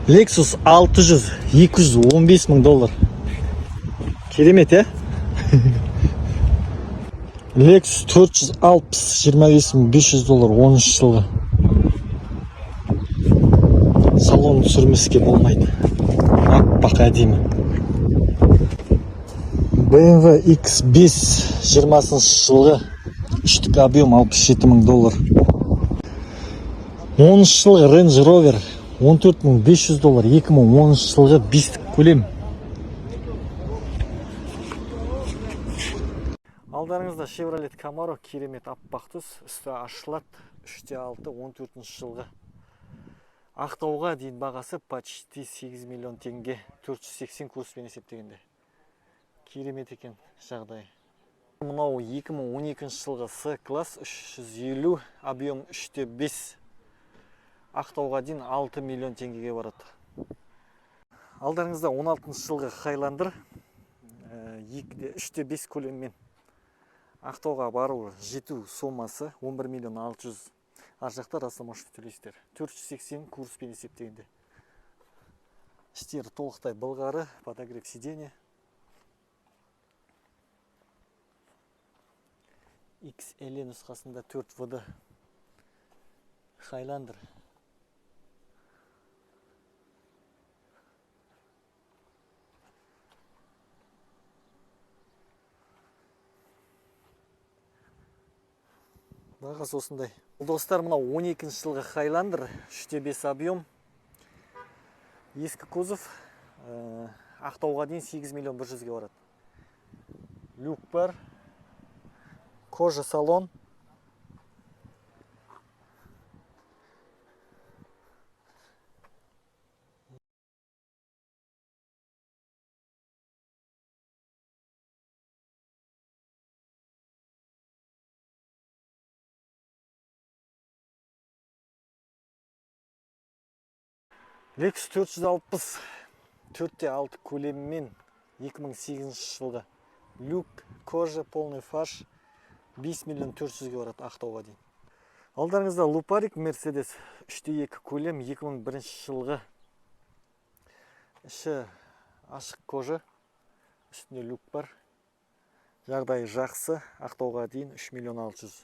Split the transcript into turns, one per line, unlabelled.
Lexus 600, 215 мың доллар. Керемет, ә? Lexus 460, 25 500 доллар, 13 жылғы. Салон сүрмеске болмайды. Аппақ әдемі. BMW X5, 20 жылғы. Үштік объем 67 мың доллар. 13 жылғы Range Rover 14 500 доллар. 2013 жылғы бестік көлем. Алдарыңызда Chevrolet Camaro, керемет аппақ түс, үсті ашылат, 3.6, 14 жылғы. Ақтауға дейін бағасы почти 8 миллион теңге, 480 курспен есептегенде. Керемет екен жағдай. Мынау 2012 жылғы C-класс, 350, объем 3.5. Ақтауға дейін 6 миллион теңгеге барады. Алдарыңызда 16 жылғы Highlander, 3.5 көлеммен. Ақтауға бару жету сомасы 11 миллион 600. Ар жақта растамашы төлейсіздер. 480 курспен есептегенде. Іштері толықтай былғары, подогрев сиденье. XL нұсқасында 4 VD Highlander. Бағасы осындай. Достар, мына 12 жылғы Highlander, 3.5 объем, ескі кузов, Ақтауға дейін 8 миллион 100-ге барады. Люк бар, кожа салон. Lexus 460, 4.6 көлеммен 2008 жылғы. Люк, кожа, полный фарш, 5 миллион 400-ге барады Ақтауға дейін. Алдарыңызда Лупарик Mercedes 3.2 көлем, 2001 жылғы. Іші ашық кожа, үстінде люк бар. Жағдайы жақсы, Ақтауға дейін 3 миллион 600.